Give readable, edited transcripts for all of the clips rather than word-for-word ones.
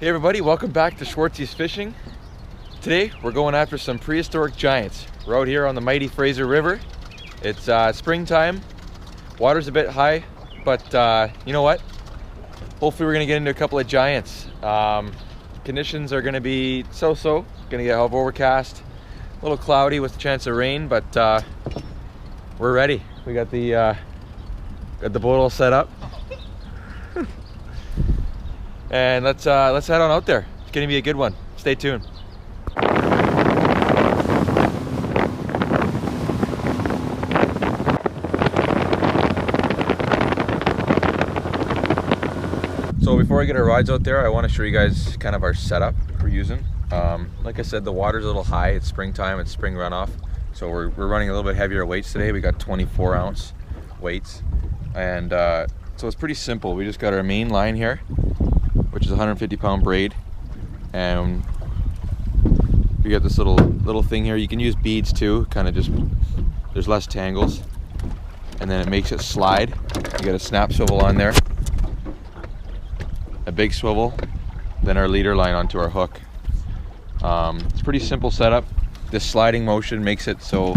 Hey everybody, welcome back to Schwartzy's Fishing. Today we're going after some prehistoric giants. We're out here on the mighty Fraser River. It's springtime, water's a bit high, but you know what? Hopefully we're gonna get into a couple of giants. Conditions are gonna be so-so. Gonna get overcast, a little cloudy with a chance of rain, but we're ready. We got the boat all set up. And let's head on out there. It's gonna be a good one. Stay tuned. So before I get our rods out there, I want to show you guys kind of our setup we're using. Like I said, the water's a little high. It's springtime. It's spring runoff. So we're running a little bit heavier weights today. We got 24-ounce weights, and so it's pretty simple. We just got our main line here, which is a 150-pound braid, and you got this little thing here. You can use beads too, kind of just, there's less tangles, and then it makes it slide. You got a snap swivel on there, a big swivel, then our leader line onto our hook. It's a pretty simple setup. This sliding motion makes it so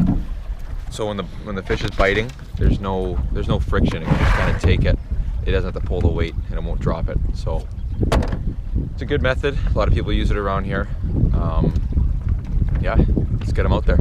when the fish is biting, there's no friction. You can just kind of take it. It doesn't have to pull the weight, and it won't drop it. So it's a good method. A lot of people use it around here. Yeah, let's get them out there.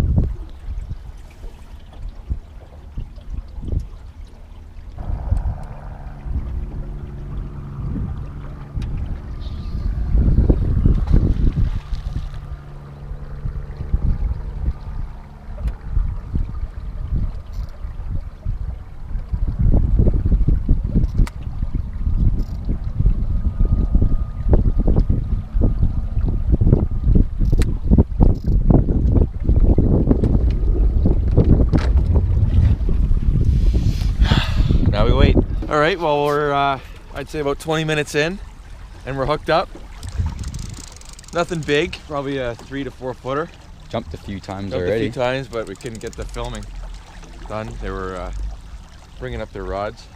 Now we wait. All right, well, we're I'd say about 20 minutes in, and we're hooked up. Nothing big, probably a 3 to 4 footer. Jumped a few times Jumped already. a few times, but we couldn't get the filming done. They were bringing up their rods.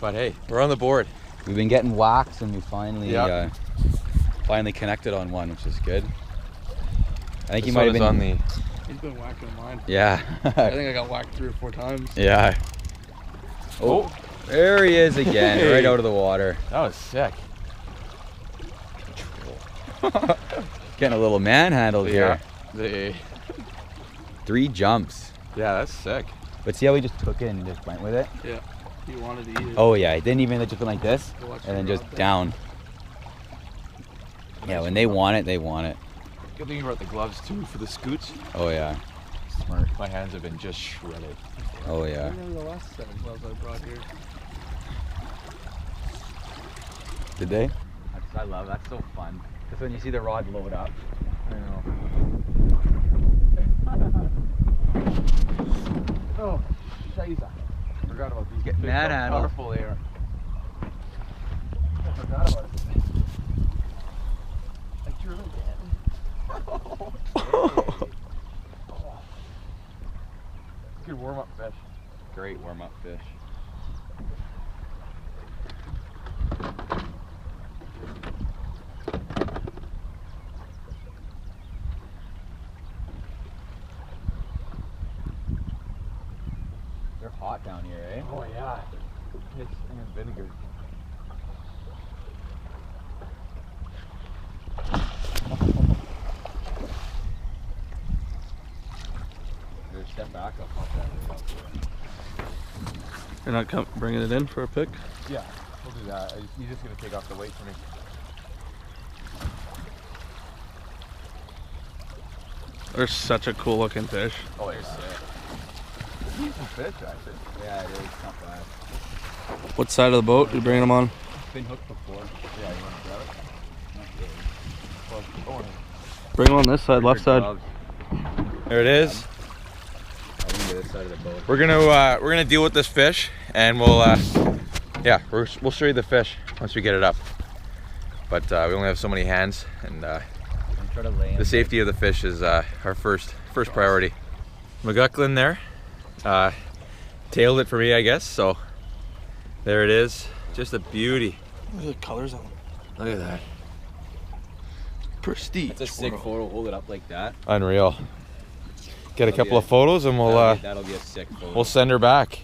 But hey, we're on the board. We've been getting whacks, and we finally finally connected on one, which is good. I think he might have been on the. He's been whacking mine. Yeah. I think I got whacked 3 or 4 times. Yeah. Oh, there he is again, Hey. right out of the water. That was sick. Getting a little manhandled here. Yeah. 3 jumps. Yeah, that's sick. But see how he just took it and just went with it? Yeah. He wanted to eat it. Oh yeah, he didn't even just went like this Watch and then the just rod down. Yeah, when they want it, they want it. Good thing about the gloves too for the scoots. Oh yeah. Smart. My hands have been just shredded. Oh yeah. I remember the last 7 gloves I brought here. Did they? I love that's so fun. Because when you see the rod load up. I know. Oh, scheiße. Forgot about these. Getting manhandled. Powerful they are. I forgot about it. I drew it. Good warm-up fish. Great warm-up fish. They're hot down here, eh? Oh yeah. It's vinegar. Step back, I'll pop that right out. You're not bringing it in for a pick? Yeah, we'll do that. He's just gonna take off the weight for me. They're such a cool looking fish. Oh, they're sick. Decent fish, actually. Yeah, it is. Not bad. What side of the boat are you bringing them on? It's been hooked before. Yeah, you want to grab it? Not really. Well, Bring them on this side, left side. there it is. I can get this side of the boat. We're gonna deal with this fish, and we'll show you the fish once we get it up. But we only have so many hands, and Try to lay the safety of the fish is our first priority. McGucklin there, tailed it for me, I guess. So there it is, just a beauty. Look at the colors on them. Look at that. Prestige. That's a sick photo. Hold it up like that. Unreal. Get a couple of photos and we'll That'll be a sick photo. we'll send her back.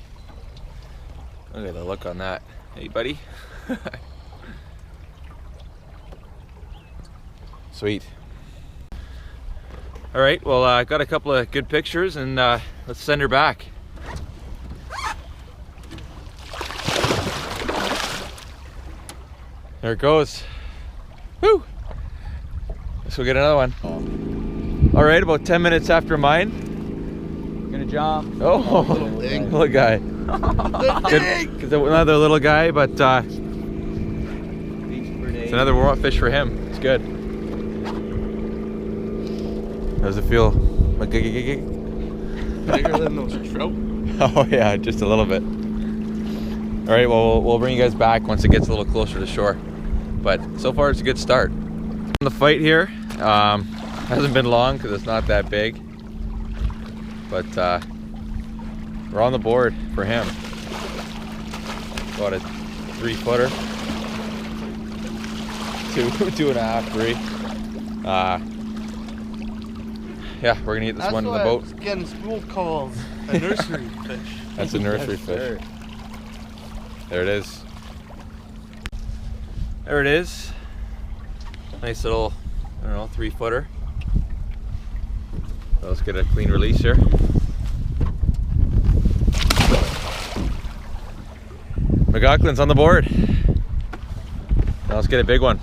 Look at the look on that. Hey, buddy. Sweet. All right, well, I got a couple of good pictures and let's send her back. There it goes. Woo! Let's go get another one. All right, about 10 minutes after mine. I'm gonna jump. Oh, little guy. Good, another little guy, but it's another warm-up fish for him. It's good. How does it feel? Bigger than those trout. Oh yeah, just a little bit. All right, well, we'll bring you guys back once it gets a little closer to shore. But so far, it's a good start. The fight here hasn't been long because it's not that big. But we're on the board for him. About a 3-footer. 2.5, 3. Yeah, we're gonna get this one in the boat. That's getting school calls a nursery fish. That's a nursery fish. There it is. There it is. Nice little, I don't know, 3-footer. So let's get a clean release here. McLaughlin's on the board. Now let's get a big one.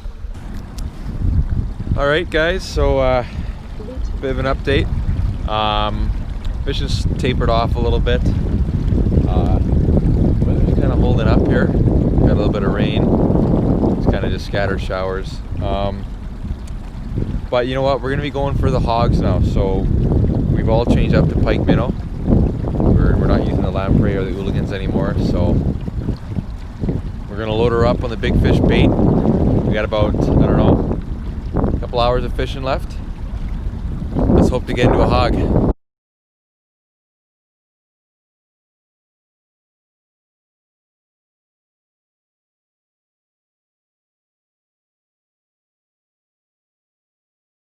All right, guys, so bit of an update. Fishing's tapered off a little bit. Weather's kind of holding up here. Got a little bit of rain. It's kind of just scattered showers. But you know what? We're gonna be going for the hogs now. So we've all changed up to pike minnow. We're not using the lamprey or the hooligans anymore. So we're gonna load her up on the big fish bait. We got about, I don't know, a couple hours of fishing left. Let's hope to get into a hog.